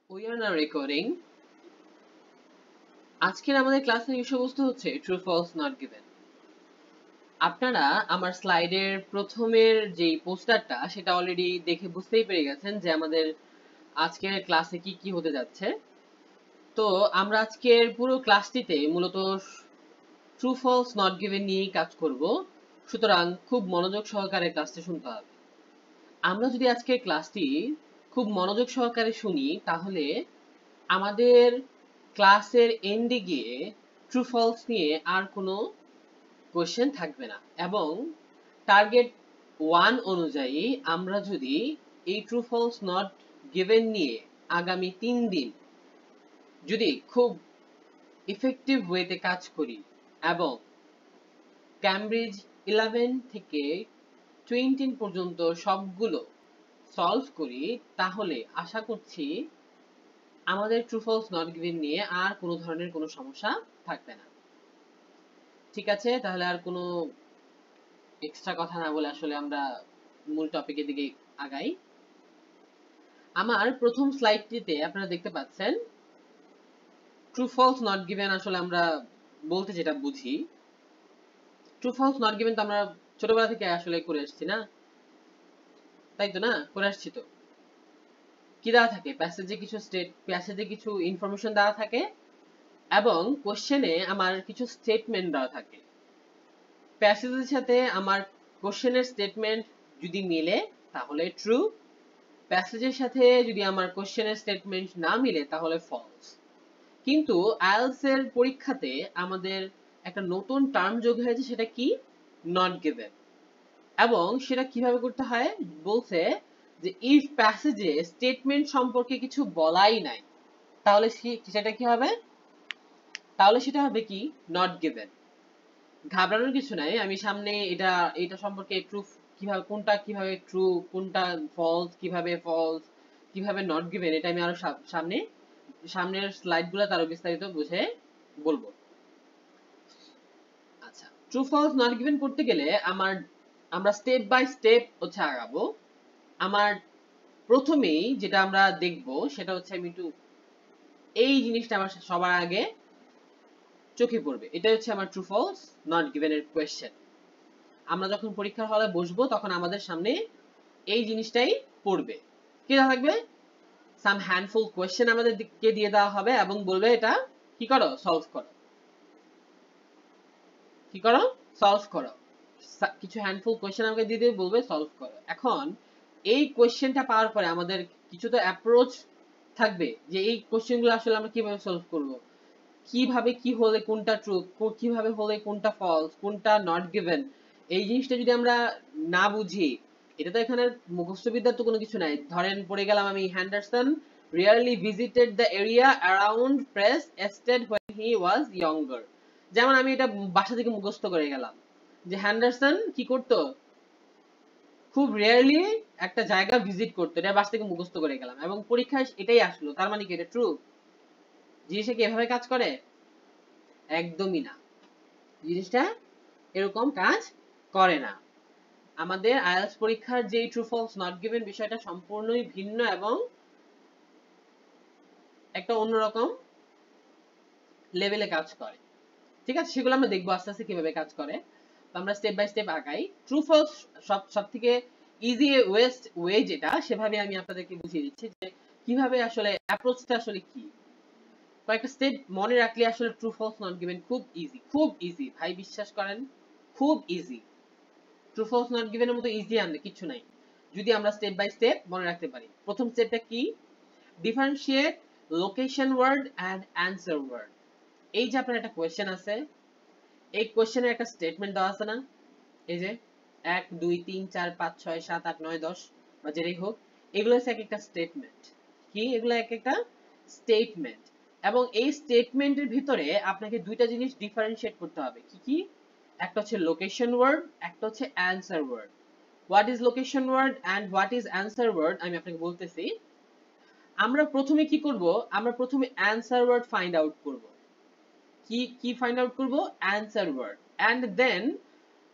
We are now recording. আজকের আমাদের ক্লাসের বিষয়বস্তু হচ্ছে ট্রু ফলস নট গিভেন। আপনারা আমার স্লাইডের প্রথমের যেই পোস্টারটা সেটা অলরেডি দেখে বুঝতেই পেরে গেছেন যে আমাদের আজকের ক্লাসে কি কি হতে যাচ্ছে। তো আমরা আজকের পুরো ক্লাসটিতে মূলত ট্রু ফলস নট গিভেন নিয়েই কাজ করব, সুতরাং খুব মনোযোগ সহকারে ক্লাসটি শুনতে হবে। আমরা যদি আজকের ক্লাসটি খুব মনোযোগ সহকারে শুনি তাহলে আমাদের ক্লাসের এন্ডে গিয়ে ট্রু ফলস নিয়ে আর কোনো কোশ্চেন থাকবে না, এবং টার্গেট 1 অনুযায়ী আমরা যদি এই ট্রু ফলস নট গিভেন নিয়ে আগামী 3 দিন যদি খুব ইফেক্টিভ ওয়েতে কাজ করি এবং ক্যামব্রিজ 11 থেকে 20 পর্যন্ত সবগুলো সলভ করি, তাহলে আশা করছি আমাদের ট্রু ফলস নট গিভেন নিয়ে আর কোনো ধরনের কোনো সমস্যা থাকবে না। ঠিক আছে, তাহলে আর কোনো এক্সট্রা কথা না বলে আসলে আমরা মূল টপিকের দিকে আগাই। আমার প্রথম স্লাইডটিতে আপনারা দেখতে পাচ্ছেন ট্রু ফলস নট গিভেন আসলে আমরা বলতে যেটা বুঝি। ট্রু ফলস নট গিভেন তো আমরা ছোটবেলা থেকে আসলে করে আসছি না, তাই তো? না করে আসছি তো। কি দেওয়া থাকে প্যাসেজে কিছু ইনফরমেশন দেওয়া থাকে এবং কোশ্চেনে আমার কিছু স্টেটমেন্ট দেওয়া থাকে। প্যাসেজের সাথে আমার কোশ্চেনের স্টেটমেন্ট যদি মিলে তাহলে ট্রু, প্যাসেজের সাথে যদি আমার কোশ্চেনের স্টেটমেন্ট না মিলে তাহলে ফলস। কিন্তু আইএলটিএস এর পরীক্ষাতে আমাদের একটা নতুন টার্ম যোগ হয়েছে, সেটা কি? Not given. এবং সেটা কিভাবে করতে হয় বলছে যে ইফ প্যাসেজে স্টেটমেন্ট সম্পর্কে কিছু বলাই নাই তাহলে সেটা কি হবে? তাহলে সেটা হবে কি? Not given. ঘাবড়ানোর কিছু নাই, আমি সামনে এটা সম্পর্কে একটু কিভাবে ট্রু, কোনটা ফলস, কিভাবে নট গিভেন, এটা আমি আরো সামনের স্লাইডগুলো আরো বিস্তারিত বুঝে বলবো। আচ্ছা, ট্রু ফলস নট গিভেন করতে গেলে আমরা স্টেপ বাই স্টেপ হচ্ছে আগাবো। আমার প্রথমেই যেটা আমরা দেখব সেটা হচ্ছে, আমি একটু এই জিনিসটা আমার সবার আগে চোখে পড়বে, এটা হচ্ছে আমার ট্রু ফলস নট গিভেন এর কোয়েশ্চেন। আমরা যখন পরীক্ষার হলে বসবো তখন আমাদের সামনে এই জিনিসটাই পড়বে। কি দেওয়া থাকবে? সাম হ্যান্ডফুল কোয়েশ্চেন আমাদেরকে দিয়ে দেওয়া হবে এবং বলবে এটা কি করো, সলভ করো। কি করো? সলভ করো। কিছু হ্যান্ডফুল কোয়েশ্চেন আমাকে দিয়ে দিয়ে বলবে সলভ করো। এখন এই কোয়েশ্চেনটা পাওয়ার পরে আমাদের কিছু তো অ্যাপ্রোচ থাকবে যে এই কোয়েশ্চেনগুলো আসলে আমরা কিভাবে সলভ করব, কিভাবে কি হলে কোনটা ট্রু, কিভাবে হলে কোনটা ফলস, কোনটা নট গিভেন। এই জিনিসটা যদি আমরা না বুঝি, এটা তো এখানে মুখস্থবিদ্যার তো কোনো কিছু নাই। ধরেন পড়ে গেলাম আমি, Henderson rarely visited the area around press estate when he was younger। যেমন আমি এটা বাসা থেকে মুখস্থ করে গেলাম যে হ্যান্ডারসন কি করতো, খুব রেয়ারলি একটা জায়গা ভিজিট করতো, এটা বাসা থেকে মুখস্থ করে গেলাম এবং পরীক্ষায় এটাই আসলো, তার মানে কি এটা ট্রু? জিনিসটা কি এভাবে কাজ করে? একদমই না, জিনিসটা এরকম কাজ করে না। আমাদের আইএলটিএস পরীক্ষার যে ট্রু ফলস নট গিভেন বিষয়টা সম্পূর্ণই ভিন্ন এবং একটা অন্যরকম লেভেলে কাজ করে। ঠিক আছে, সেগুলো আমরা দেখবো আস্তে আস্তে কিভাবে কাজ করে। তো আমরা স্টেপ বাই স্টেপ আগাই। ট্রু ফলস সব থেকে ইজি ওয়ে যেটা, সেভাবে আমি আপনাদেরকে বুঝিয়ে দিচ্ছি যে কিভাবে আসলে অ্যাপ্রোচটা আসলে কি। কয়েকটা স্টেপ মনে রাখলে আসলে ট্রু ফলস নট গিভেন খুব ইজি, খুব ইজি ভাই, বিশ্বাস করেন, খুব easy. True false not given এর মতো ইজি আর কিছু নাই যদি আমরা স্টেপ বাই স্টেপ মনে রাখতে পারি। প্রথম স্টেপটা কি? Differentiate location word and answer word. এই যে আপনার একটা কোয়েশ্চেন আছে, এই কোয়েশ্চেনের একটা স্টেটমেন্ট দেওয়া আছে না, এই যে 1 2 3 4 5 6 7 8 9 10 বা যেটাই হোক, এগুলো হচ্ছে এক একটা স্টেটমেন্ট। কি এগুলো? এক একটা স্টেটমেন্ট। এবং এই স্টেটমেন্টের ভিতরে আপনাকে দুইটা জিনিস ডিফারেন্সিয়েট করতে হবে। কি কি? একটা হচ্ছে লোকেশন ওয়ার্ড, একটা হচ্ছে answer word. What is location word and what is answer word আমি আপনাকে বলতেছি। আমরা প্রথমে কি করব? আমরা প্রথমে অ্যানসার ওয়ার্ড ফাইন্ড আউট করব। কি ফাইন্ড আউট করব? Answer word. And then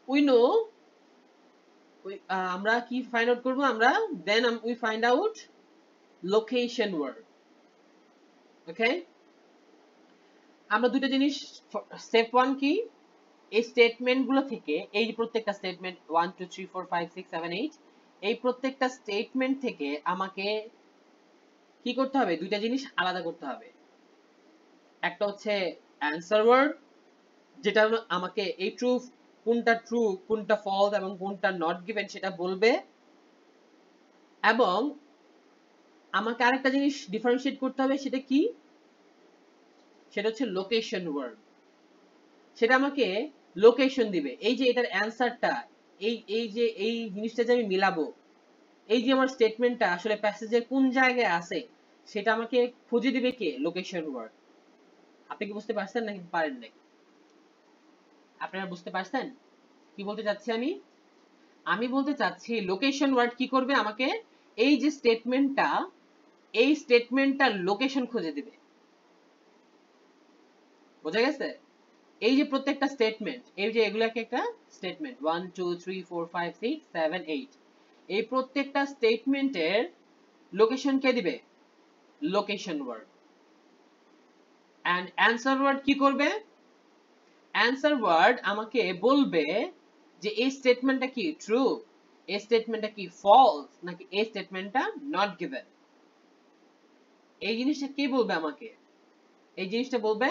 we know, আমরা কি ফাইন্ড আউট করব? আমরা then we find out location word. Okay, আমরা দুটো জিনিস, স্টেপ 1 কি, এই স্টেটমেন্ট গুলো থেকে, এই প্রত্যেকটা স্টেটমেন্ট 1 2 3 4 5 6 7 8, এই প্রত্যেকটা স্টেটমেন্ট থেকে আমাকে কি করতে হবে, দুইটা জিনিস আলাদা করতে হবে। একটা হচ্ছে অ্যানসার ওয়ার্ড, যেটা আমাকে এই ট্রু, কোনটা ট্রু কোনটা ফলস এবং কোনটা নট গিভেন সেটা বলবে। এবং আমাকে আরেকটা জিনিস ডিফারেন্সিয়েট করতে হবে, সেটা কি, সেটা হচ্ছে লোকেশন ওয়ার্ড। সেটা আমাকে লোকেশন দিবে, এই যে এটার অ্যানসারটা, এই যে এই জিনিসটা যে আমি মিলাবো, এই যে আমার স্টেটমেন্টটা আসলে প্যাসেজের কোন জায়গায় আছে সেটা আমাকে খুঁজে দিবে কে, লোকেশন ওয়ার্ড। আপনি কি বুঝতে পারছেন নাকি পারেন নাই? আপনারা বুঝতে পারছেন কি বলতে চাচ্ছি আমি? আমি বলতে চাচ্ছি লোকেশন ওয়ার্ড কি করবে, আমাকে এই যে স্টেটমেন্টটা, এই স্টেটমেন্টটার লোকেশন খুঁজে দিবে। বোঝা গেছে? এই যে প্রত্যেকটা স্টেটমেন্ট, এই যে এগুলাকে একটা স্টেটমেন্ট 1 2 3 4 5 6 7 8, এই প্রত্যেকটা স্টেটমেন্টের লোকেশন কে দিবে, location word. And answer word কি করবে, অ্যানসার ওয়ার্ড আমাকে বলবে যে এই স্টেটমেন্টটা কি ট্রু, এই স্টেটমেন্টটা কি ফলস, নাকি এই স্টেটমেন্টটা নট গিভেন। এই জিনিসটা কে বলবে আমাকে, এই জিনিসটা বলবে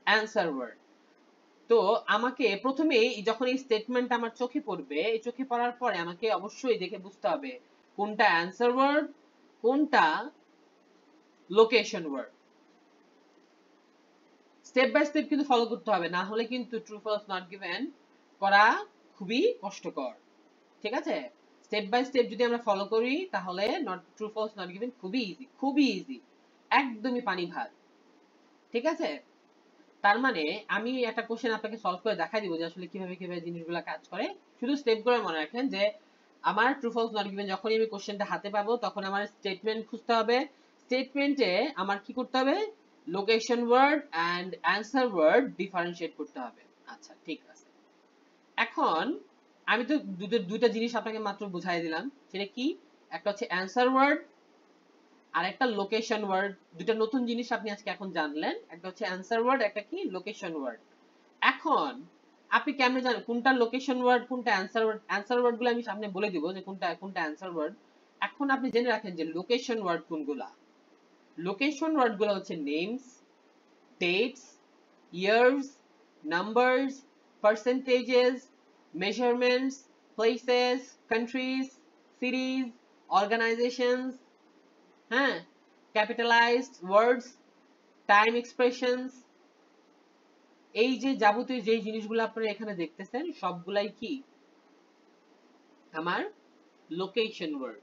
অ্যানসার ওয়ার্ড। তো আমাকে প্রথমেই যখন এই স্টেটমেন্টটা আমার চোখে পড়বে, এই চোখে পড়ার পরে আমাকে অবশ্যই দেখে বুঝতে হবে কোনটা অ্যানসার ওয়ার্ড, কোনটা location word. Step by step কিন্তু ফলো করতে হবে, না হলে কিন্তু ট্রু ফলস নট গিভেন করা খুবই কষ্টকর। ঠিক আছে, স্টেপ বাই স্টেপ যদি আমরা ফলো করি তাহলে not true false not given খুবই ইজি, খুবই ইজি, একদমই পানি ভাত। ঠিক আছে, তার মানে আমি একটা কোশ্চেন আপনাকে সলভ করে দেখাই দিব যে আসলে কিভাবে কিভাবে জিনিসগুলো কাজ করে। শুধু স্টেপগুলো মনে রাখেন যে আমার ট্রু ফলস নট গিভেন যখনই আমি কোশ্চেনটা হাতে পাবো তখন আমার স্টেটমেন্ট খুঁজতে হবে, স্টেটমেন্টে আমার কি করতে হবে, location word and answer word differentiate করতে হবে। আচ্ছা ঠিক আছে, এখন আমি তো দুটো জিনিস আপনাকে মাত্র বুঝাই দিলাম, সেটা কি, একটা হচ্ছে অ্যানসার ওয়ার্ড আর একটা লোকেশন ওয়ার্ড। দুটো নতুন জিনিস আপনি আজকে এখন জানলেন, একটা হচ্ছে অ্যানসার ওয়ার্ড, একটা কি লোকেশন ওয়ার্ড। এখন আপনি কেমনে জানেন কোনটা লোকেশন ওয়ার্ড কোনটা অ্যানসার ওয়ার্ড, অ্যানসার ওয়ার্ড গুলো আমি সামনে বলে দিব যে কোনটা কোনটা অ্যানসার ওয়ার্ড। এখন আপনি জেনে রাখেন যে লোকেশন ওয়ার্ড কোনগুলা। লোকেশন ওয়ার্ড গুলো হচ্ছে names, dates, years, numbers, percentages, measurements, places, countries, cities, organizations, হ্যাঁ, capitalized words, time expressions, এই যে যাবতীয় যে জিনিসগুলো আপনারা এখানে দেখতেছেন সবগুলাই কি আমার লোকেশন ওয়ার্ড,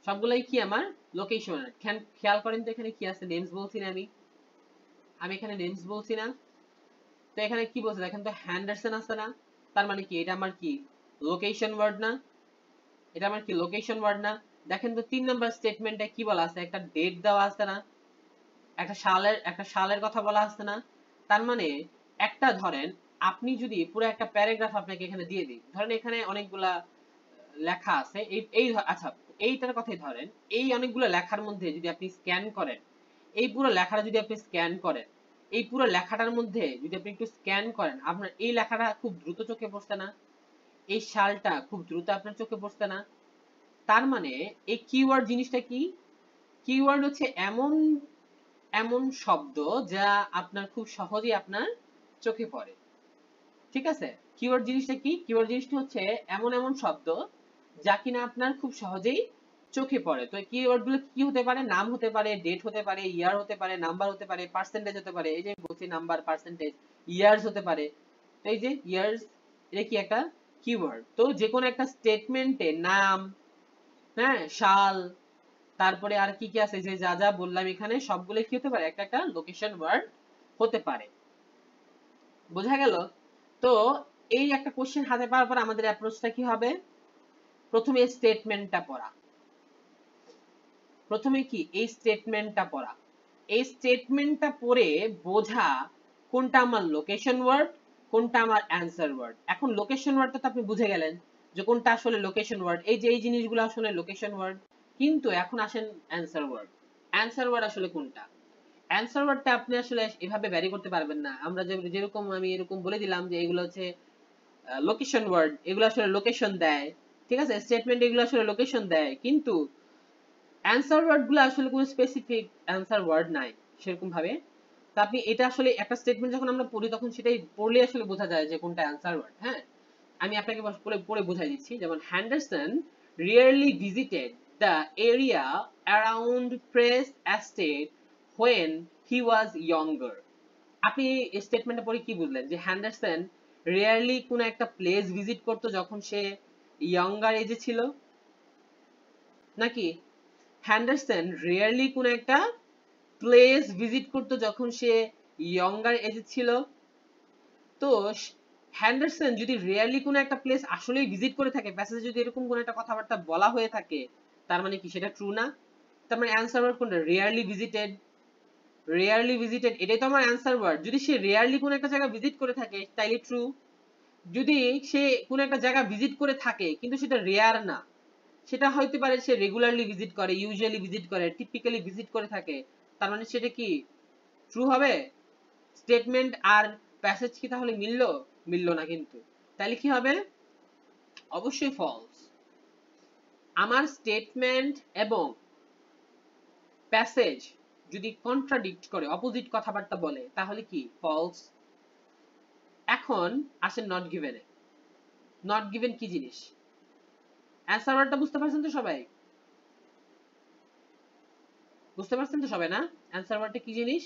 সবগুলাই কি আমার লোকেশন ওয়ার্ড। খেয়াল করেন তো এখানে কি আছে, নেমস বলছি না আমি, এখানে নেমস বলছি না, তো এখানে কি বলছে দেখেন তো, হ্যান্ডারসন আছে না, তার মানে কি এটা আমার কি লোকেশন ওয়ার্ড না, এটা আমার কি লোকেশন ওয়ার্ড না। দেখেন তো 3 নাম্বার স্টেটমেন্টে কি বলা আছে, একটা ডেট দেওয়া আছে না, একটা সালের কথা বলা আছে না। তার মানে একটা ধরেন আপনি যদি পুরো একটা প্যারাগ্রাফ আপনাকে এখানে দিয়ে দিই, ধরেন এখানে অনেকগুলা লেখা আছে, এই এই আচ্ছা এইটার কথাই ধরেন, এই অনেকগুলো লেখার মধ্যে যদি আপনি স্ক্যান করেন, এই পুরো লেখাটা যদি আপনি স্ক্যান করেন, এই পুরো লেখাটার মধ্যে যদি আপনি একটু স্ক্যান করেন, আপনার এই লেখাটা খুব দ্রুত চোখে পড়ছে না, এই সালটা খুব দ্রুত আপনার চোখে পড়ছে না। তার মানে এই কিওয়ার্ড জিনিসটা কি, কিওয়ার্ড হচ্ছে এমন এমন শব্দ যা আপনার খুব সহজেই আপনার চোখে পড়ে। ঠিক আছে, কিওয়ার্ড জিনিসটা কি, কিওয়ার্ড জিনিসটা হচ্ছে এমন এমন শব্দ যা কিনা আপনার খুব সহজেই চোখে পড়ে। তো কিওয়ার্ড গুলো কি হতে পারে, নাম হতে পারে, ডেট হতে পারে, ইয়ার হতে পারে, নাম্বার হতে পারে, পার্সেন্টেজ হতে পারে, এই যে বলছি নাম্বার পার্সেন্টেজ, ইয়ার্স হতে পারে। তো এই যে ইয়ার্স, এটা কি একটা কিওয়ার্ড। তো যে কোনো একটা স্টেটমেন্টে নাম, হ্যাঁ, সাল, তারপরে আর কি কি আছে যে যা যা বললাম এখানে সবগুলো কি হতে পারে, একটা একটা লোকেশন ওয়ার্ড হতে পারে। বোঝা গেল? তো এই একটা কোশ্চেন হাতে পাওয়ার পর আমাদের অ্যাপ্রোচটা কি হবে, প্রথমে স্টেটমেন্টটা পড়া, প্রথমে কি এই স্টেটমেন্টটা পড়া, এই স্টেটমেন্টটা পড়ে বোঝা কোনটা আমার লোকেশন ওয়ার্ড কোনটা আমার অ্যানসার ওয়ার্ড। এখন লোকেশন ওয়ার্ডটা তো আপনি বুঝে গেলেন যে কোনটা আসলে লোকেশন ওয়ার্ড, এই যে এই জিনিসগুলো আসলে লোকেশন ওয়ার্ড। কিন্তু এখন আসেন অ্যানসার ওয়ার্ড, অ্যানসার ওয়ার্ড আসলে কোনটা। অ্যান্সার ওয়ার্ডটা আপনি আসলে এভাবে ভ্যারি করতে পারবেন না। আমরা যেরকম আমি এরকম বলে দিলাম যে এগুলো হচ্ছে লোকেশন ওয়ার্ড, এগুলো আসলে লোকেশন দেয়, ঠিক আছে, স্টেটমেন্ট এগুলো আসলে লোকেশন দেয়, কিন্তু অ্যান্সার ওয়ার্ড গুলো আসলে কোনো স্পেসিফিক অ্যান্সার ওয়ার্ড নাই সেরকম ভাবে। তো আপনি এটা আসলে একটা স্টেটমেন্ট যখন আমরা পড়ি তখন সেটাই পড়লে আসলে বোঝা যায় যে কোনটা অ্যান্সার ওয়ার্ড। হ্যাঁ, আমি আপনাকে পড়ে পড়ে বোঝাই দিচ্ছি। যেমন Henderson rarely visited the area around press estate when he was younger. আপনি এই স্টেটমেন্টটা পড়ে কি বুঝলেন? যে হ্যান্ডারসন রিয়ারলি কোনো একটা প্লেস ভিজিট করতো যখন সে ইয়ঙ্গার এজে ছিল, নাকি হ্যান্ডারসন রিয়ারলি কোনো একটা প্লেস ভিজিট করতো যখন সে ইয়ঙ্গার এজে ছিল? তো হ্যান্ডারসন যদি রিয়ারলি কোনো একটা প্লেস আসলেই ভিজিট করে থাকে, প্যাসেজে যদি এরকম কোনো একটা কথাবার্তা বলা হয়ে থাকে, তার মানে কি সেটা ট্রু না? তার মানে অ্যান্সার ওয়ার্ড কোনটা? Rarely visited. রিয়ারলি ভিজিটেড এটাই তো আমার অ্যান্সার ওয়ার্ড। যদি সে রিয়ারলি কোনো একটা জায়গা ভিজিট করে থাকে তাইলে ট্রু। যদি সে কোনো একটা জায়গা ভিজিট করে থাকে কিন্তু সেটা রেয়ার না, সেটা হইতে পারে সে রেগুলারলি ভিজিট করে, ইউজুয়ালি ভিজিট করে, টিপিক্যালি ভিজিট করে থাকে, তার মানে সেটা কি ট্রু হবে? স্টেটমেন্ট আর প্যাসেজ কি তাহলে মিললো? মিললো না কিন্তু। তাহলে কি হবে? অবশ্যই ফলস। আমার স্টেটমেন্ট এবং প্যাসেজ যদি কন্ট্রাডিক্ট করে, অপোজিট কথাবার্তা বলে, তাহলে কি ফলস। এখন আসেন নট গিভেনে। নট গিভেন কি জিনিস? অ্যান্সার ওয়ার্ডটা বুঝতে পারছেন তো সবাই? বুঝতে পারছেন তো সবাই না অ্যান্সার ওয়ার্ডটা কি জিনিস?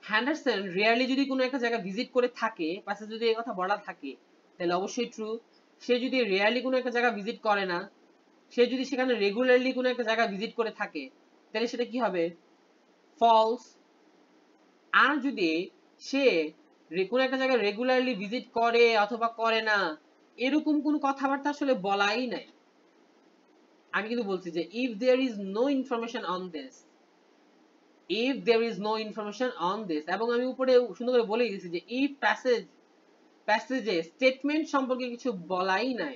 হ্যান্ডারসন রিয়ারলি যদি কোনো একটা জায়গা ভিজিট করে থাকে, পাশে যদি এই কথা বলা থাকে, তাহলে অবশ্যই ট্রু। সে যদি রিয়ারলি কোনো একটা জায়গা ভিজিট করে না, সে যদি সেখানে রেগুলারলি কোনো একটা জায়গা ভিজিট করে থাকে, তাহলে সেটা কি হবে? ফলস। আর যদি সে কোনো একটা জায়গা রেগুলারলি ভিজিট করে অথবা করে না, এরকম কোনো কথাবার্তা আসলে বলাই নাই। আমি কিন্তু বলছি যে if there is no information on this, if there is no information on this, এবং আমি উপরে সুন্দর করে বলে দিয়েছি যে if প্যাসেজে স্টেটমেন্ট সম্পর্কে কিছু বলাই নাই,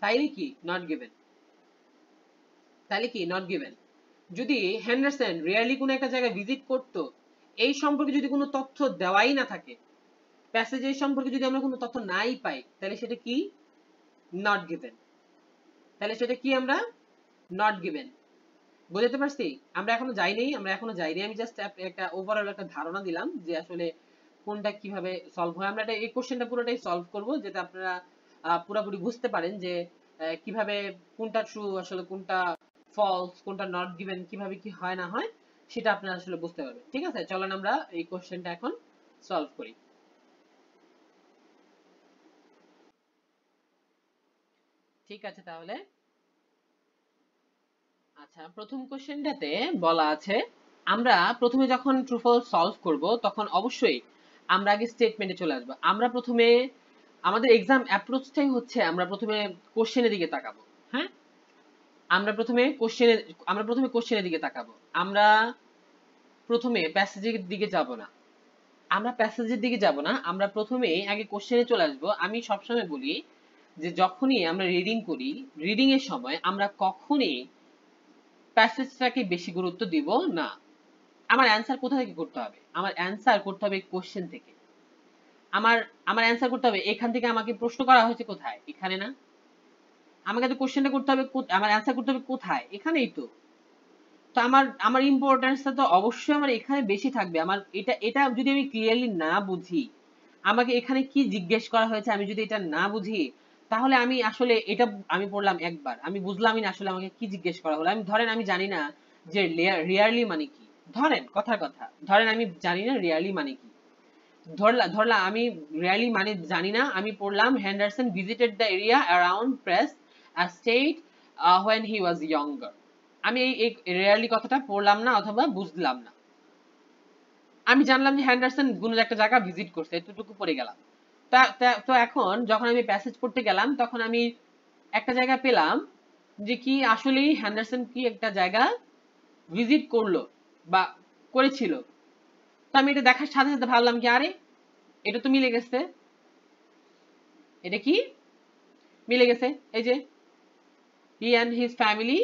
তাইলে কি নট গিভেন। তাইলে কি নট গিভেন। যদি হেন্ডারসন রিয়ারলি কোনো একটা জায়গায় ভিজিট করতো, এই সম্পর্কে যদি কোনো তথ্য দেওয়াই না থাকে, প্যাসেজের সম্পর্কে যদি আমরা কোনো তথ্য নাই পাই, তাহলে সেটা কি নট গিভেন। তাহলে সেটা কি আমরা নট গিভেন। বুঝতে পারছি? আমরা এখনো যাইনি, আমি জাস্ট একটা ওভারঅল একটা ধারণা দিলাম যে আসলে কোনটা কিভাবে সলভ হয়। আমরা এই কোশ্চেনটা পুরোটাই সলভ করব, যেটা আপনারা পুরোপুরি বুঝতে পারেন যে কিভাবে কোনটা ট্রু আসলে, কোনটা ফলস, কোনটা নট গিভেন, কিভাবে কি হয় না হয় সেটা আপনারা আসলে বুঝতে পারবেন। ঠিক আছে, চলেন আমরা এই কোশ্চেনটা এখন সলভ করি। ঠিক আছে, তাহলে আচ্ছা, প্রথম কোশ্চেনটাতে বলা আছে আমরা প্রথমে যখন ট্রু ফলস সলভ করব তখন অবশ্যই আমরা আগে স্টেটমেন্টে চলে আসবো। আমরা প্রথমে আমাদের এক্সাম অ্যাপ্রোচটাই হচ্ছে আমরা প্রথমে কোশ্চেনের দিকে তাকাবো। হ্যাঁ, আমরা প্রথমে কোশ্চেনের দিকে তাকাবো। আমরা প্রথমে প্যাসেজের দিকে যাব না। আমরা প্রথমে আগে কোশ্চেনে চলে আসবো। আমি সবসময় বলি যে যখনই আমরা রিডিং করি, রিডিং এর সময় আমরা কখনই প্যাসেজটাকে বেশি গুরুত্ব দিব না। আমার অ্যান্সার কোথা থেকে করতে হবে? আমার অ্যান্সার করতে হবে কোশ্চেন থেকে। আমার আমার অ্যান্সার করতে হবে এখান থেকে। আমাকে প্রশ্ন করা হয়েছে কোথায়? এখানে না। আমাকে তো কোশ্চেনটা করতে হবে, আমার অ্যান্সার করতে হবে কোথায়? এখানেই তো। তো আমার আমার ইম্পর্টেন্সটা তো অবশ্যই আমার এখানে বেশি থাকবে। আমার এটা এটা যদি আমি ক্লিয়ারলি না বুঝি, আমাকে এখানে কি জিজ্ঞেস করা হয়েছে আমি যদি এটা না বুঝি, তাহলে আমি আসলে এটা আমি পড়লাম একবার, আমি বুঝলামই না আসলে আমাকে কি জিজ্ঞেস করা হলো। আমি ধরেন আমি জানি না যে রিয়ারলি মানে কি। ধরেন কথার কথা, ধরেন আমি জানি না রিয়ারলি মানে কি। ধরলাম আমি রিয়ারলি মানে জানি না, আমি পড়লাম Henderson visited the area around press state when he was younger। আমি এই রিয়ারলি কথাটা পড়লাম না অথবা বুঝলাম না। আমি জানলাম যে হ্যান্ডারসন কোনো একটা জায়গা ভিজিট করছে, এতটুকু পড়ে গেলাম। তো এখন যখন আমি প্যাসেজ পড়তে গেলাম তখন আমি একটা জায়গা পেলাম যে কি আসলেই হ্যান্ডারসন কি একটা জায়গা ভিজিট করলো বা করেছিল। তো আমি এটা দেখার সাথে সাথে ভাবলাম কি আরে এটা তো মিলে গেছে। এটা কি মিলে গেছে? এই যে he and his family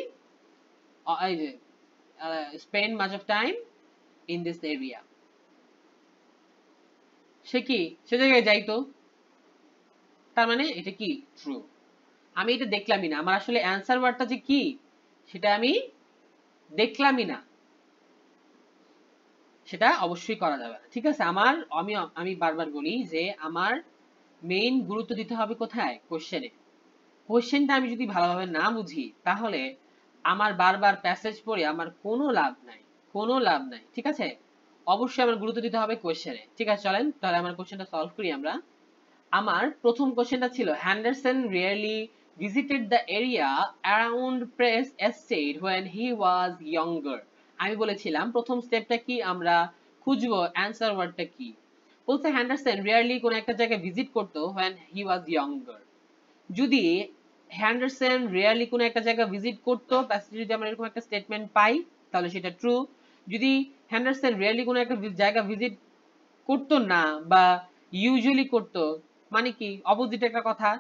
এই যে spend much of time in this area. সে কি সে জায়গায় যাইতো, তার মানে এটা কি ট্রু। আমি এটা দেখলামই না, আমার আসলে অ্যান্সার ওয়ার্ডটা যে কি সেটা আমি দেখলামই না, সেটা অবশ্যই করা যাবে না। ঠিক আছে, আমি বারবার বলি যে আমার মেইন গুরুত্ব দিতে হবে কোথায়, কোশ্চেনে। কোশ্চেনটা আমি যদি ভালোভাবে না বুঝি তাহলে আমার বারবার প্যাসেজ পড়ে আমার কোনো লাভ নাই, কোনো লাভ নাই। ঠিক আছে, অবশ্যই আমার গুরুত্ব দিতে হবে কোশ্চেনে। ঠিক আছে, চলেন তাহলে আমার কোশ্চেনটা সলভ করি আমরা। আমার প্রথম কোশ্চেনটা ছিল Henderson rarely visited the area around press estate when he was younger. আমি বলেছিলাম প্রথম স্টেপটা কি, আমরা খুঁজবো অ্যান্সার ওয়ার্ডটা কি। বলছে হ্যান্ডারসন রিয়ারলি কোন একটা জায়গায় ভিজিট করতো হোয়েন হি ওয়াজ ইয়ঙ্গার। যদি হ্যান্ডারসন রিয়ারলি কোন একটা জায়গা ভিজিট করতো, প্যাসেজে যদি আমরা এরকম একটা স্টেটমেন্ট পাই তাহলে সেটা ট্রু। যদি হ্যান্ডারসন রিয়ারলি কোন একটা জায়গা ভিজিট করতো না বা ইউজুয়ালি করতো, মানে কি অপোজিট একটা কথা,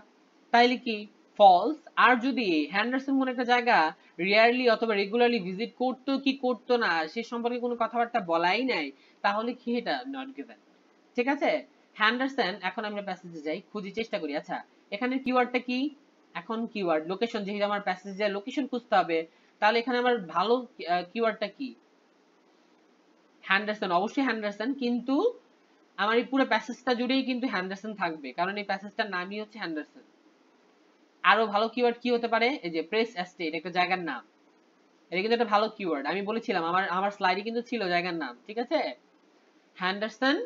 তাইলে কি ফলস। আর যদি হ্যান্ডারসন কোন একটা জায়গা রিয়ারলি অথবা রেগুলারলি ভিজিট করতো কি করতো না সে সম্পর্কে কোনো কথাবার্তা বলাই নাই, তাহলে কি এটা নট গিভেন। ঠিক আছে, হ্যান্ডারসন, এখন আমরা প্যাসেজে যাই, খুঁজি চেষ্টা করি। আচ্ছা, এখানে কিওয়ার্ডটা কি, এখন কিওয়ার্ড লোকেশন, যেহেতু আমার প্যাসেজে লোকেশন খুঁজতে হবে, তাহলে এখানে আমার ভালো কিওয়ার্ডটা কি, হ্যান্ডারসন। অবশ্যই হ্যান্ডারসন, কিন্তু আমার এই পুরো প্যাসেজটা জুড়েই কিন্তু হ্যান্ডারসন থাকবে, কারণ এই প্যাসেজটার নামই হচ্ছে হ্যান্ডারসন। আরো ভালো কিওয়ার্ড কি হতে পারে, এই যে প্রেস এস্টেট, একটা জায়গার নাম, এটা কিন্তু একটা ভালো কিওয়ার্ড। আমি বলেছিলাম আমার আমার স্লাইডে কিন্তু ছিল জায়গার নাম। ঠিক আছে, হ্যান্ডারসন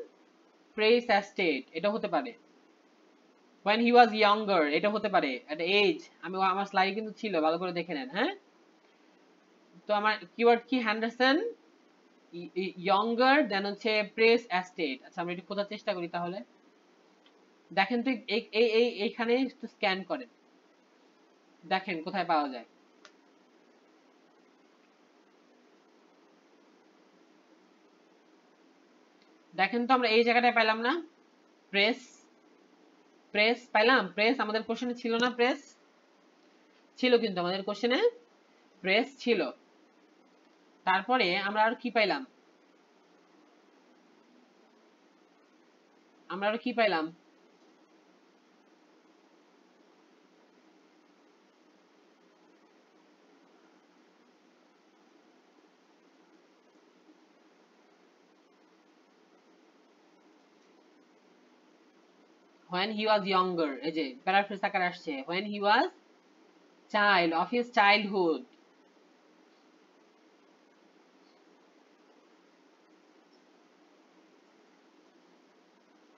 প্রেস এস্টেট এটা হতে পারে। when he was younger এটা হতে পারে, at age, আমি আমার স্লাইডে কিন্তু ছিল, ভালো করে দেখে নেন। হ্যাঁ, তো আমার কিওয়ার্ড কি, হ্যান্ডারসন younger, দেন হচ্ছে প্রেস এস্টেট। আচ্ছা, আমরা একটু খোঁজার চেষ্টা করি তাহলে। দেখেন তো এইখানে একটু স্ক্যান করেন, দেখেন কোথায় পাওয়া যায়। দেখেন তো আমরা এই জায়গাটায় পাইলাম না, প্রেস, প্রেস পাইলাম, প্রেস আমাদের কোশ্চেনে ছিল না, প্রেস ছিল কিন্তু আমাদের কোশ্চেনে প্রেস ছিল। তারপরে আমরা আর কি পাইলাম, আমরা আর কি পাইলাম, when he was younger, এই যে প্যারাফ্রেজ আকারে আসছে, when he was child of his childhood.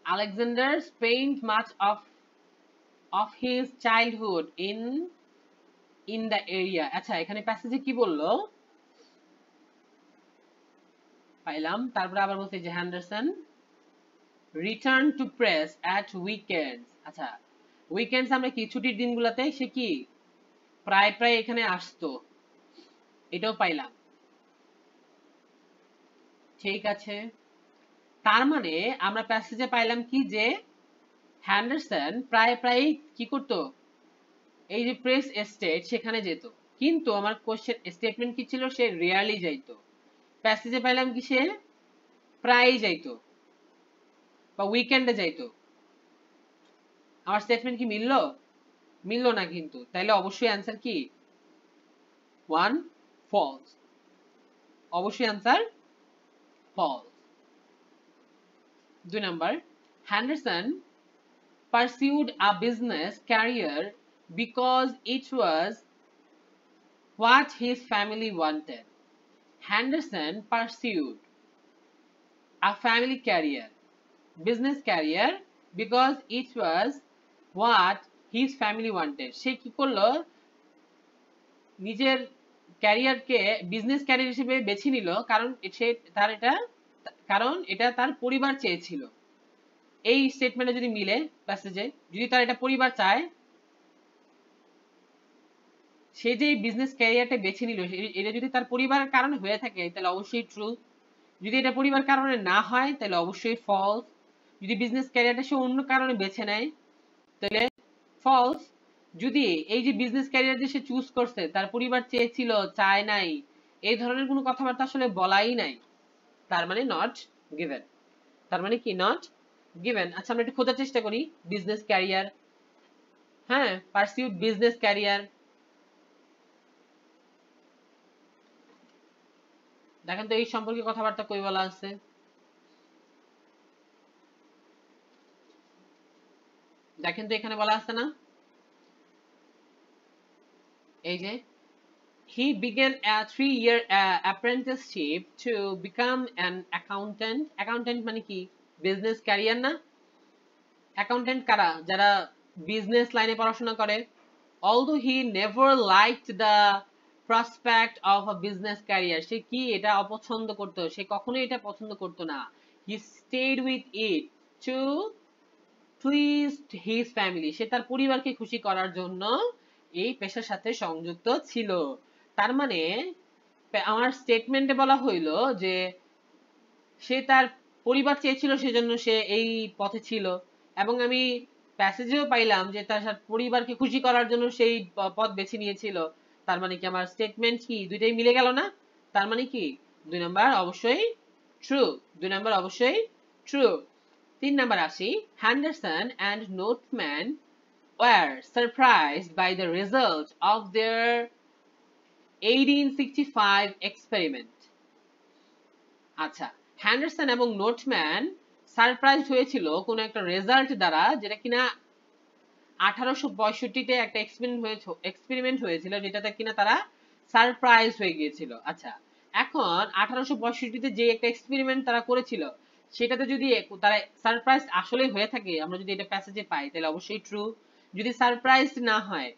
Alexander spent much of his childhood in the area. আচ্ছা, এখানে প্যাসেজে কি বললো পাইলাম, তারপরে আবার বলছে যে Henderson return to press at weekends. আচ্ছা, উইকেন্ডস আমরা কি ছুটির দিনগুলোতে সে কি প্রায় প্রায় এখানে আসতো, এটাও পাইলাম। ঠিক আছে, তার মানে আমরা প্যাসেজে পাইলাম কি, যে হ্যান্ডারসন প্রায় প্রায় কি করতো, এই যে প্রেস এস্টেট সেখানে যেত। কিন্তু আমার কোশ্চেন স্টেটমেন্ট কি ছিল, সে রিয়ারলি যাইতো। প্যাসেজে পাইলাম কি সে প্রায়ই যাইতো বা উইকেন্ডে যাইতো। আমার স্টেটমেন্ট কি মিললো, মিললো না কিন্তু, তাইলে অবশ্যই অ্যান্সার কি, ওয়ান ফলস, অবশ্যই answer false. 2 number, Henderson pursued a business career because it was what his family wanted. Henderson pursued a family career, business career, because it was what his family wanted. সে কি করলো, নিজের ক্যারিয়ারকে business career হিসেবে বেছে নিল, কারণ সে তার এটা, কারণ এটা তার পরিবার চেয়েছিল। এই স্টেটমেন্টে যদি মিলে প্যাসেজে, যদি তার এটা পরিবার চায়, সে যে বিজনেস ক্যারিয়ারটা বেছে নিল এটা যদি তার পরিবারের কারণে হয়ে থাকে তাহলে অবশ্যই ট্রু। যদি এটা পরিবার কারণে না হয় তাহলে অবশ্যই ফলস। যদি বিজনেস ক্যারিয়ারটা সে অন্য কারণে বেছে নেয় তাহলে ফলস। যদি এই যে বিজনেস ক্যারিয়ার যে সে চুজ করছে তার পরিবার চেয়েছিল, চায় নাই, এই ধরনের কোনো কথাবার্তা আসলে বলাই নাই, তার মানে নট গিভেন। তার মানে কি নট গিভেন। আচ্ছা আমরা একটু খোঁজার চেষ্টা করি বিজনেস ক্যারিয়ার। হ্যাঁ, পারসিউড বিজনেস ক্যারিয়ার। দেখেন তো এই সম্পর্কে কথাবার্তা কই বলা আছে। দেখেন তো এখানে বলা আছে না, এই যে he began a 3-year apprenticeship to become an accountant. accountant মানে কি বিজনেস ক্যারিয়ার না? অ্যাকাউন্টেন্ট কারা? যারা বিজনেস লাইনে পড়াশোনা করে। although he never liked the prospect of a business career, সে কি এটা অপছন্দ করতো, সে কখনোই এটা পছন্দ করতো না। he stayed with it to please his family, সে তার পরিবারকে খুশি করার জন্য এই পেশার সাথে সংযুক্ত ছিল। তার মানে আমার স্টেটমেন্টে বলা হইলো যে সে তার পরিবার চেয়েছিল সেজন্য সে এই পথে ছিল, এবং আমি প্যাসেজেও পাইলাম যে তার পরিবারকে খুশি করার জন্য সেই পথ বেছে নিয়েছিল। তার মানে কি আমার স্টেটমেন্ট কি দুইটাই মিলে গেল না? তার মানে কি 2 নাম্বার অবশ্যই ট্রু। 2 নাম্বার অবশ্যই ট্রু। 3 নাম্বার আসি, Henderson and Notman were surprised by the result of their 1865 experiment. আচ্ছা, হ্যান্ডারসন এবং নোটম্যান সারপ্রাইজ হয়েছিল কোন একটা রেজাল্ট দ্বারা, যেটা কিনা 1865-তে একটা এক্সপেরিমেন্ট হয়েছিল, যেটাতে কিনা তারা সারপ্রাইজ হয়ে গিয়েছিল। আচ্ছা, এখন 1865-তে যে একটা এক্সপেরিমেন্ট তারা করেছিল, সেটাতে যদি তারা সারপ্রাইজ আসলে হয়ে থাকে, আমরা যদি এটা প্যাসেজে পাই তাহলে অবশ্যই ট্রু। যদি সারপ্রাইজ না হয়,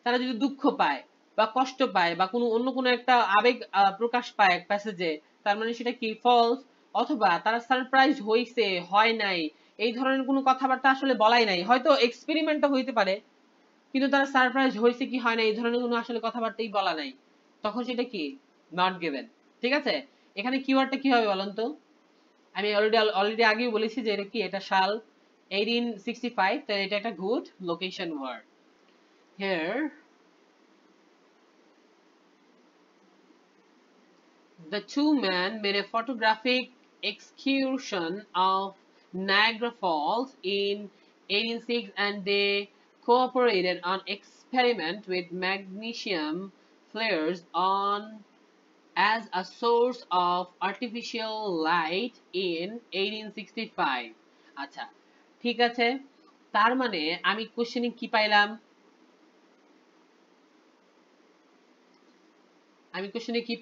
তারা যদি দুঃখ পায় বা কষ্ট পায় বা অন্য কোনো একটা আবেগ প্রকাশ পায় প্যাসেজে, তার মানে সেটা কি ফলস। অথবা তারা সারপ্রাইজ হইছে, হয় নাই, এই ধরনের কোনো কথাবার্তা আসলে বলাই নাই। হয়তো এক্সপেরিমেন্টটা হইতে পারে, কিন্তু তারা সারপ্রাইজ হয়েছে কি হয় না এই ধরনের কোনো আসলে কথাবার্তাই বলা নাই, তখন সেটা কি নট গিভেন। ঠিক আছে, এখানে কিওয়ার্ডটা কি হবে বলেন তো? আমি অলরেডি আগেই বলেছি যে এটা কি, এটা সাল 1865, তাই এটা একটা good location word. Here the two men made a photographic excursion of Niagara Falls in 1806, and they cooperated on experiment with magnesium flares on as a source of artificial light in 1865. আচ্ছা ঠিক আছে, তার মানে আমি কোশ্চেনে কি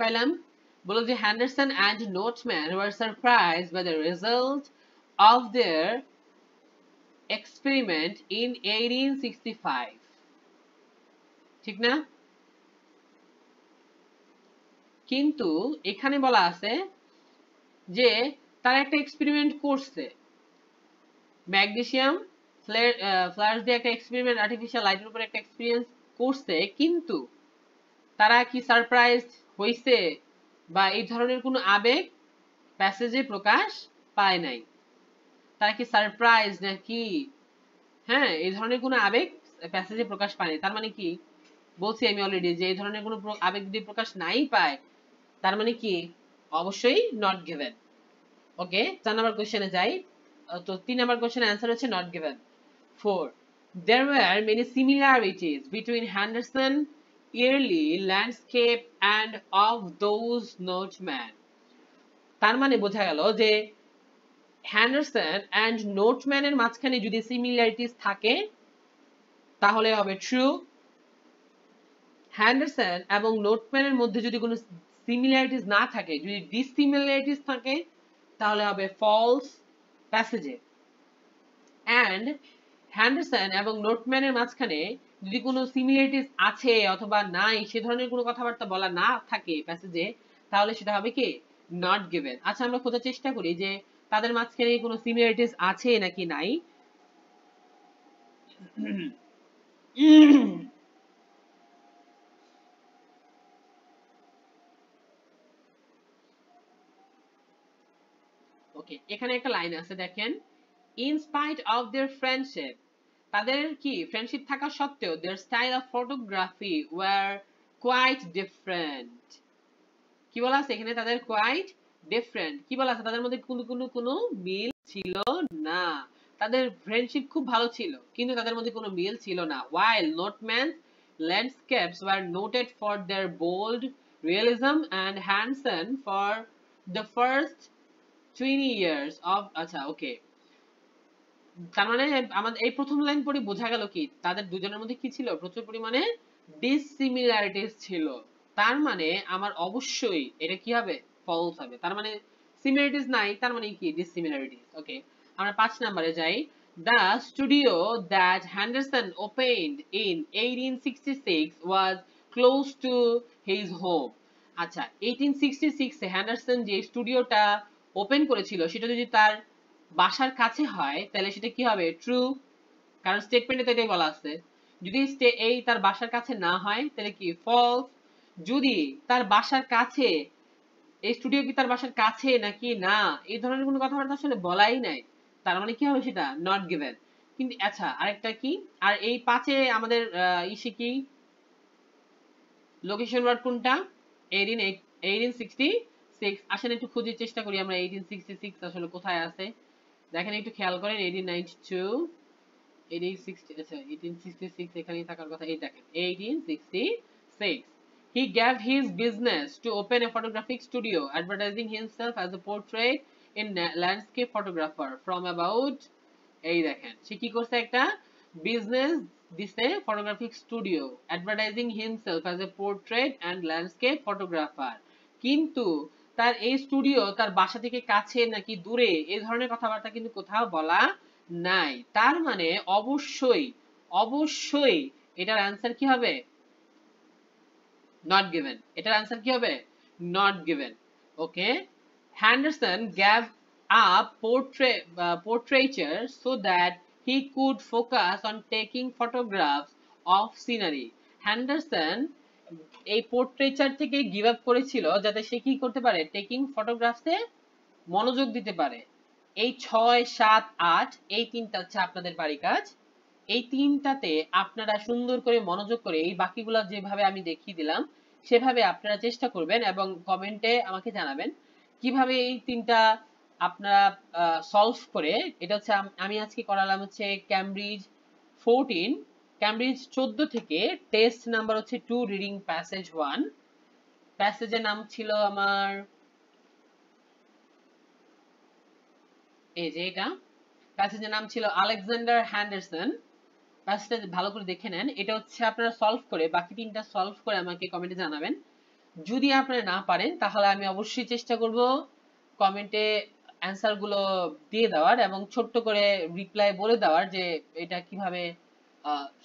পাইলাম? বলো যে Henderson and Notman were surprised by the result of their experiment in 1865. ঠিক না? কিন্তু এখানে বলা আছে যে তারা একটা এক্সপেরিমেন্ট করছে, ম্যাগনেসিয়াম ফ্ল্যাশ দিয়ে একটা এক্সপেরিমেন্ট, আর্টিফিশিয়াল লাইটের উপর একটা এক্সপেরিয়েন্স করছে, কিন্তু তারা কি সারপ্রাইজ হইছে বা এই ধরনের কোনো আবেগ প্যাসেজে প্রকাশ পায় নাই। তারা কি সারপ্রাইজ নাকি, হ্যাঁ, এই ধরনের কোনো আবেগ প্যাসেজে প্রকাশ পায়নি। তার মানে কি বলছি আমি অলরেডি যে এই ধরনের কোনো আবেগ যদি প্রকাশ নাই পায়, তার মানে কি অবশ্যই নট গিভেন। ওকে, 4 নাম্বার কোশ্চেনে যাই। তো 3 নাম্বার কোশ্চেনের অ্যান্সার হচ্ছে not given. 4. There were many similarities between Henderson early landscape and of those Notman. তার মানে বোঝা গেল যে হ্যান্ডারসন অ্যান্ড নোটম্যানের মাঝখানে যদি সিমিলারিটিস থাকে তাহলে হবে ট্রু। হ্যান্ডারসন এবং নোটম্যানের মধ্যে যদি কোনো সিমিলারিটিস না থাকে, যদি ডিসিমিলারিটিস থাকে, তাহলে হবে ফলস প্যাসেজে। অ্যান্ড হ্যান্ডারসন এবং নোটম্যানের মাঝখানে যদি কোনো সিমিলারিটিস আছে অথবা নাই, সে ধরনের কোনো কথাবার্তা বলা না থাকে প্যাসেজে, তাহলে সেটা হবে কি নট গিভেন। আচ্ছা আমরা খোঁজার চেষ্টা করি যে তাদের মাঝখানে কোনো সিমিলারিটিস আছে নাকি নাই। ওকে, এখানে একটা লাইন আছে দেখেন, in spite of their friendship, তাদের কি ফ্রেন্ডশিপ থাকা সত্ত্বেও their style of photography were quite different. কি বলা আছে এখানে? তাদের কোয়াইট ডিফারেন্ট কি বলা আছে তাদের মধ্যে কোনো মিল ছিল না। তাদের ফ্রেন্ডশিপ খুব ভালো ছিল কিন্তু তাদের মধ্যে কোনো মিল ছিল না। while Notman's landscapes were noted for their bold realism and Hansen for the first 20 years of আচ্ছা ওকে, তার মানে আমাদের এই প্রথম লাইন পড়ে বোঝা গেল কি তাদের দুজনের মধ্যে কি ছিল, প্রচুর পরিমাণে ডিসিমিলারিটিস ছিল। তার মানে আমার অবশ্যই এটা কি হবে, ফলস হবে। তার মানে সিমিলারিটিস নাই, তার মানে কি ডিসিমিলারিটিস। ওকে, আমরা 5 নম্বরে যাই। The studio that Henderson opened in 1866 was close to his home. আচ্ছা, 1866 এ হ্যান্ডারসন যে স্টুডিওটা ওপেন করেছিল সেটা যদি তার বাসার কাছে হয় তাহলে সেটা কি হবে, ট্রু, কারণ স্টেটমেন্টে তো এটাই বলা আছে। যদি এই তার বাসার কাছে না হয় তাহলে কি ফলস। যদি তার বাসার কাছে, এই স্টুডিও কি তার বাসার কাছে নাকি না এই ধরনের কোনো কথাবার্তা আসলে বলাই নাই, তার মানে কি হবে সেটা নট গিভেন। কিন্তু আচ্ছা আরেকটা কি, আর এই 5-এ আমাদের ইসে কি লোকেশন ওয়ার্ড কোনটা, 1866। আসেন একটু খুঁজে চেষ্টা করি আমরা 1866 আসলে কোথায় আছে। দেখেন একটু খেয়াল করেন 1892 1860, আচ্ছা 1866 এখানেই থাকার কথা। এই দেখেন 1866 he gave his business to open a photographic studio advertising himself as a portrait in landscape photographer from about, এই দেখেন সে কি করছে, একটা বিজনেস দিছে photographic studio advertising himself as a portrait and landscape photographer. কিন্তু তার এই স্টুডিও তার বাসা থেকে কাছে নাকি দূরে এই ধরনের কথাবার্তা কিন্তু কোথাও বলা নাই। তার মানে অবশ্যই অবশ্যই এটার অ্যান্সার কি হবে, not given। এটার অ্যান্সার কি হবে, not given। Okay, Henderson gave up portraiture so that he could focus on taking photographs of scenery. Henderson এই পোর্ট্রেচার থেকে গিভ আপ করেছিল যাতে সে কি করতে পারে, টেকিং ফটোগ্রাফসে মনোযোগ দিতে পারে। এই 6, 7, 8 এই তিনটা হচ্ছে আপনাদের বাড়ি কাজ। এই তিনটাতে আপনারা সুন্দর করে মনোযোগ করে এই বাকিগুলো যেভাবে আমি দেখিয়ে দিলাম সেভাবে আপনারা চেষ্টা করবেন এবং কমেন্টে আমাকে জানাবেন কিভাবে এই তিনটা আপনারা সলভ করে। এটা হচ্ছে আমি আজকে করালাম হচ্ছে ক্যামব্রিজ 14, ক্যামব্রিজ 14 থেকে টেস্ট নাম্বার হচ্ছে 2 রিডিং প্যাসেজ 1। প্যাসেজের নাম ছিল আমার এই যে এটা, প্যাসেজের নাম ছিল আলেকজান্ডার হ্যান্ডারসন। প্যাসেজটা ভালো করে দেখে নেন। এটা হচ্ছে আপনারা সলভ করে বাকি তিনটা সলভ করে আমাকে কমেন্টে জানাবেন। যদি আপনারা না পারেন তাহলে আমি অবশ্যই চেষ্টা করব কমেন্টে অ্যান্সার গুলো দিয়ে দেওয়ার এবং ছোট্ট করে রিপ্লাই বলে দেওয়ার যে এটা কিভাবে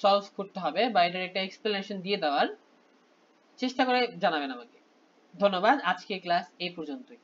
সলভ করতে হবে বা এটার একটা এক্সপ্লেনেশন দিয়ে দেওয়ার চেষ্টা করে জানাবেন আমাকে। ধন্যবাদ, আজকে ক্লাস এই পর্যন্তই।